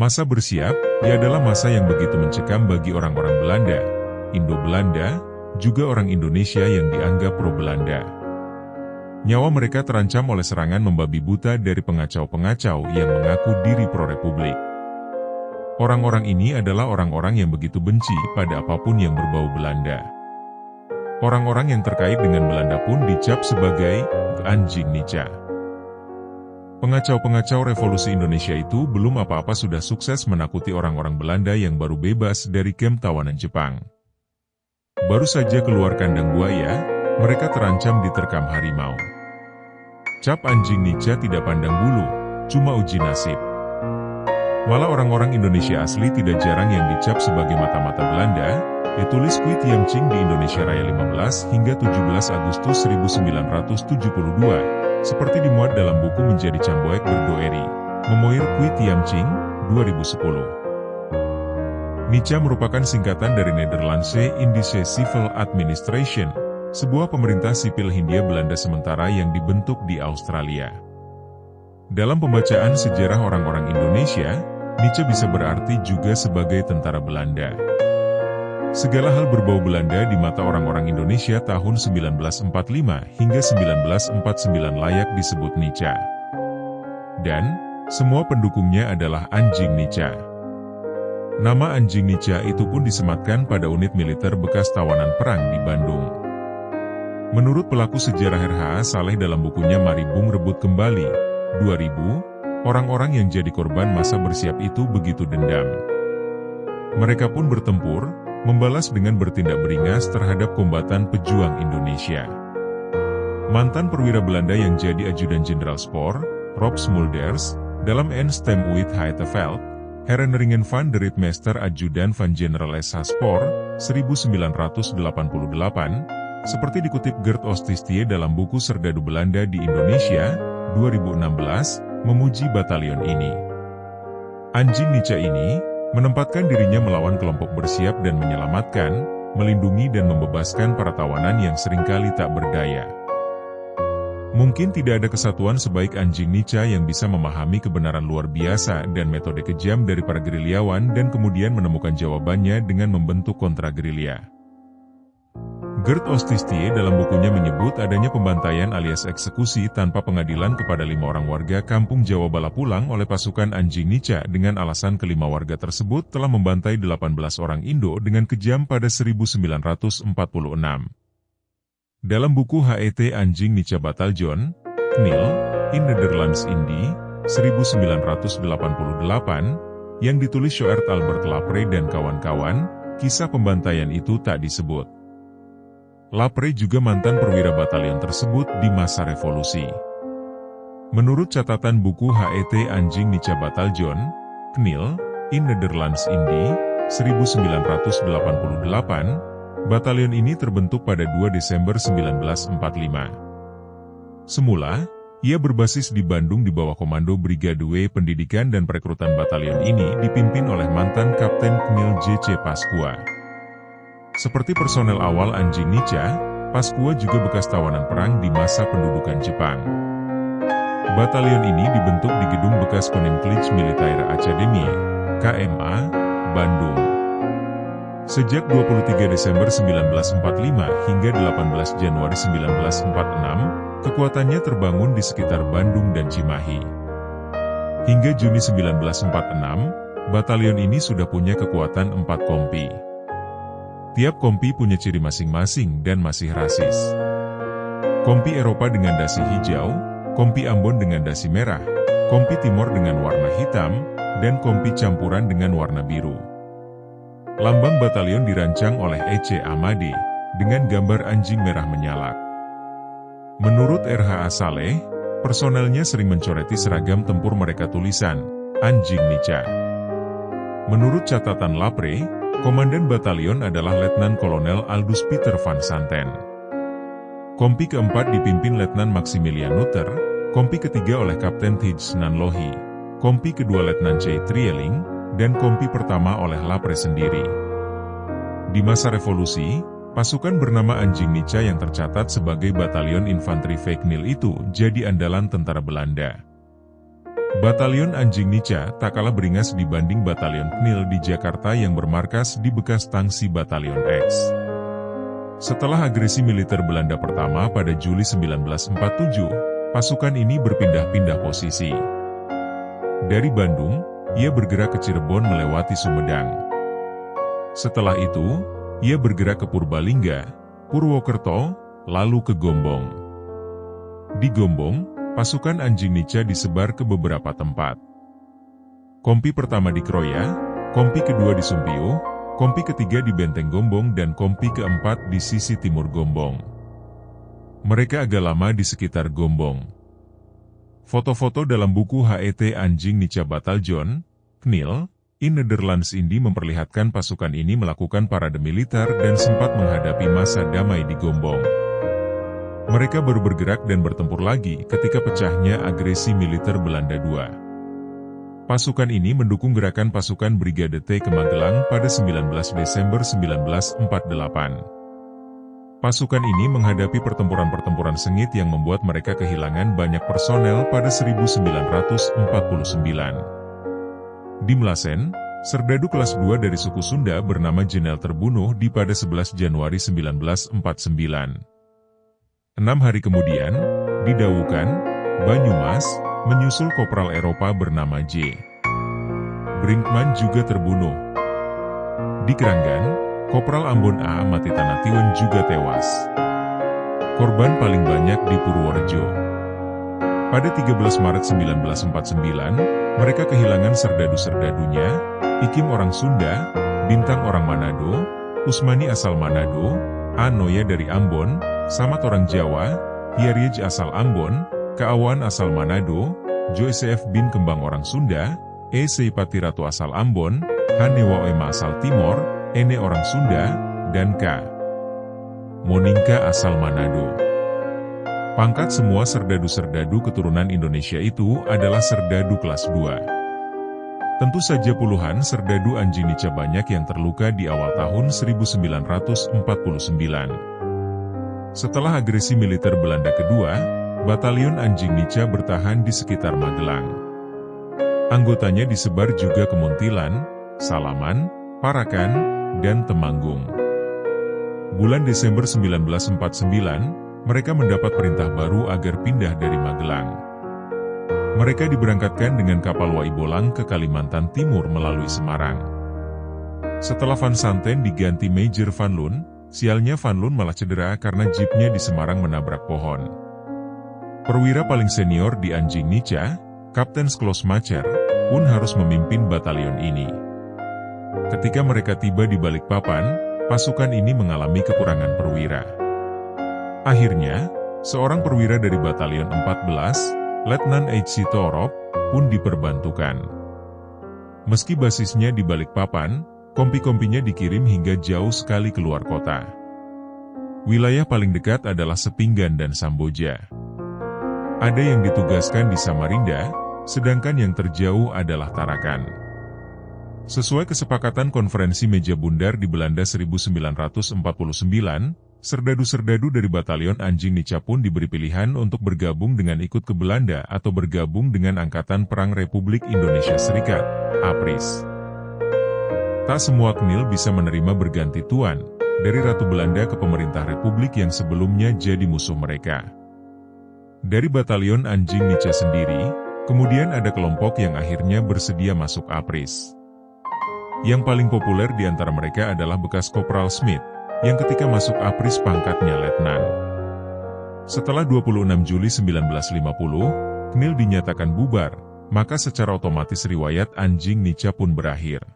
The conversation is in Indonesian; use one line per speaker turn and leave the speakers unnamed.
Masa bersiap, ia adalah masa yang begitu mencekam bagi orang-orang Belanda, Indo-Belanda, juga orang Indonesia yang dianggap pro-Belanda. Nyawa mereka terancam oleh serangan membabi buta dari pengacau-pengacau yang mengaku diri pro-republik. Orang-orang ini adalah orang-orang yang begitu benci pada apapun yang berbau Belanda. Orang-orang yang terkait dengan Belanda pun dicap sebagai anjing nica. Pengacau-pengacau revolusi Indonesia itu belum apa-apa sudah sukses menakuti orang-orang Belanda yang baru bebas dari kem tawanan Jepang. Baru saja keluar kandang buaya, mereka terancam diterkam harimau. Cap anjing nica tidak pandang bulu, cuma uji nasib. Malah orang-orang Indonesia asli tidak jarang yang dicap sebagai mata-mata Belanda, ditulis Kwi Tiam Ching di Indonesia Raya 15 hingga 17 Agustus 1972, seperti dimuat dalam buku Menjadi Camboek Berdoeri, Memoir Kwi Tiam Ching, 2010. Nica merupakan singkatan dari Nederlandse Indische Civil Administration, sebuah pemerintah sipil Hindia Belanda sementara yang dibentuk di Australia. Dalam pembacaan sejarah orang-orang Indonesia, Nica bisa berarti juga sebagai tentara Belanda. Segala hal berbau Belanda di mata orang-orang Indonesia tahun 1945 hingga 1949 layak disebut Nica. Dan, semua pendukungnya adalah anjing Nica. Nama anjing Nica itu pun disematkan pada unit militer bekas tawanan perang di Bandung. Menurut pelaku sejarah R.H.A. Saleh dalam bukunya Mari Bung Rebut Kembali, 2000, orang-orang yang jadi korban masa bersiap itu begitu dendam. Mereka pun bertempur, membalas dengan bertindak beringas terhadap kombatan pejuang Indonesia. Mantan perwira Belanda yang jadi ajudan Jenderal Spoor, Rob Smulders, dalam En Stem uit Heiteveld, Herinneringen van de Ritmeester Ajudan van General S.H. Spoor, 1988, seperti dikutip Gert Ostistie dalam buku Serdadu Belanda di Indonesia, 2016, memuji batalion ini. Anjing Nica ini menempatkan dirinya melawan kelompok bersiap dan menyelamatkan, melindungi dan membebaskan para tawanan yang seringkali tak berdaya. Mungkin tidak ada kesatuan sebaik anjing Nica yang bisa memahami kebenaran luar biasa dan metode kejam dari para gerilyawan dan kemudian menemukan jawabannya dengan membentuk kontra-gerilya. Gert Ostistie dalam bukunya menyebut adanya pembantaian alias eksekusi tanpa pengadilan kepada 5 orang warga kampung Jawa Balapulang oleh pasukan anjing Nica dengan alasan kelima warga tersebut telah membantai 18 orang Indo dengan kejam pada 1946. Dalam buku HET Anjing Nica Bataljon, KNIL, in Nederlands Indie, 1988, yang ditulis Sjoerd Albert Lapre dan kawan-kawan, kisah pembantaian itu tak disebut. Lapre juga mantan perwira batalion tersebut di masa revolusi. Menurut catatan buku HET Anjing Nica Bataljon, KNIL, in Nederlands Indie, 1988, batalion ini terbentuk pada 2 Desember 1945. Semula, ia berbasis di Bandung di bawah komando Brigade W. Pendidikan dan Perekrutan batalion ini dipimpin oleh mantan Kapten KNIL J.C. Pasqua. Seperti personel awal anjing Nica, Pasqua juga bekas tawanan perang di masa pendudukan Jepang. Batalion ini dibentuk di gedung bekas Koninklijke Militaire Academie, KMA, Bandung. Sejak 23 Desember 1945 hingga 18 Januari 1946, kekuatannya terbangun di sekitar Bandung dan Cimahi. Hingga Juni 1946, batalion ini sudah punya kekuatan 4 kompi. Tiap kompi punya ciri masing-masing dan masih rasis. Kompi Eropa dengan dasi hijau, kompi Ambon dengan dasi merah, kompi Timor dengan warna hitam, dan kompi campuran dengan warna biru. Lambang batalion dirancang oleh E.C. Amade, dengan gambar anjing merah menyalak. Menurut R.H.A. Saleh, personelnya sering mencoreti seragam tempur mereka tulisan, Anjing Nica. Menurut catatan Lapre, komandan batalion adalah Letnan Kolonel Aldus Peter van Santen. Kompi keempat dipimpin Letnan Maximilian Nutter, kompi ketiga oleh Kapten Thijs Nanlohi, kompi kedua Letnan C. Trieling, dan kompi pertama oleh Lapre sendiri. Di masa revolusi, pasukan bernama Anjing Nica yang tercatat sebagai batalion infanteri VKNIL itu jadi andalan tentara Belanda. Batalion Anjing Nica tak kalah beringas dibanding Batalion KNIL di Jakarta yang bermarkas di bekas tangsi Batalion X. Setelah agresi militer Belanda pertama pada Juli 1947, pasukan ini berpindah-pindah posisi. Dari Bandung, ia bergerak ke Cirebon melewati Sumedang. Setelah itu, ia bergerak ke Purbalingga, Purwokerto, lalu ke Gombong. Di Gombong, pasukan Anjing Nica disebar ke beberapa tempat. Kompi pertama di Kroya, kompi kedua di Sumpiyuh, kompi ketiga di Benteng Gombong dan kompi keempat di sisi timur Gombong. Mereka agak lama di sekitar Gombong. Foto-foto dalam buku HET Anjing Nica Bataljon, KNIL, in Nederlands Indi memperlihatkan pasukan ini melakukan parade militer dan sempat menghadapi masa damai di Gombong. Mereka baru bergerak dan bertempur lagi ketika pecahnya agresi militer Belanda II. Pasukan ini mendukung gerakan pasukan Brigade T ke Magelang pada 19 Desember 1948. Pasukan ini menghadapi pertempuran-pertempuran sengit yang membuat mereka kehilangan banyak personel pada 1949. Di Melasen, serdadu kelas 2 dari suku Sunda bernama Jenel terbunuh pada 11 Januari 1949. 6 hari kemudian, di Dawukan, Banyumas, menyusul Kopral Eropa bernama J. Brinkman juga terbunuh. Di Keranggan, Kopral Ambon A. Matitanatiwen juga tewas. Korban paling banyak di Purworejo. Pada 13 Maret 1949, mereka kehilangan serdadu-serdadunya, Ikim orang Sunda, Bintang orang Manado, Usmani asal Manado, A. Noya dari Ambon, Samat orang Jawa, Hiaryej asal Ambon, Kaawan asal Manado, Joseph bin Kembang orang Sunda, E. Seipati-Ratu asal Ambon, Hanewa Ema asal Timor, Ene orang Sunda, dan K. Moningka asal Manado. Pangkat semua serdadu-serdadu keturunan Indonesia itu adalah serdadu kelas 2. Tentu saja puluhan serdadu Anjing Nica banyak yang terluka di awal tahun 1949. Setelah agresi militer Belanda kedua, Batalion Anjing Nica bertahan di sekitar Magelang. Anggotanya disebar juga ke Muntilan, Salaman, Parakan, dan Temanggung. Bulan Desember 1949, mereka mendapat perintah baru agar pindah dari Magelang. Mereka diberangkatkan dengan kapal Waibolang ke Kalimantan Timur melalui Semarang. Setelah Van Santen diganti Major Van Loon, sialnya Van Loon malah cedera karena jeepnya di Semarang menabrak pohon. Perwira paling senior di Anjing Nica, Kapten Sklos Macer, pun harus memimpin batalion ini. Ketika mereka tiba di Balikpapan, pasukan ini mengalami kekurangan perwira. Akhirnya, seorang perwira dari Batalion 14, Letnan H.C. Torop, pun diperbantukan. Meski basisnya di Balikpapan, kompi-kompinya dikirim hingga jauh sekali keluar kota. Wilayah paling dekat adalah Sepinggan dan Samboja. Ada yang ditugaskan di Samarinda, sedangkan yang terjauh adalah Tarakan. Sesuai kesepakatan konferensi meja bundar di Belanda 1949, serdadu-serdadu dari Batalion Anjing Nica pun diberi pilihan untuk bergabung dengan ikut ke Belanda atau bergabung dengan Angkatan Perang Republik Indonesia Serikat, APRIS. Tak semua KNIL bisa menerima berganti tuan, dari Ratu Belanda ke pemerintah Republik yang sebelumnya jadi musuh mereka. Dari Batalion Anjing Nica sendiri, kemudian ada kelompok yang akhirnya bersedia masuk APRIS. Yang paling populer di antara mereka adalah bekas Kopral Smith, yang ketika masuk APRIS pangkatnya letnan. Setelah 26 Juli 1950, KNIL dinyatakan bubar, maka secara otomatis riwayat Anjing Nica pun berakhir.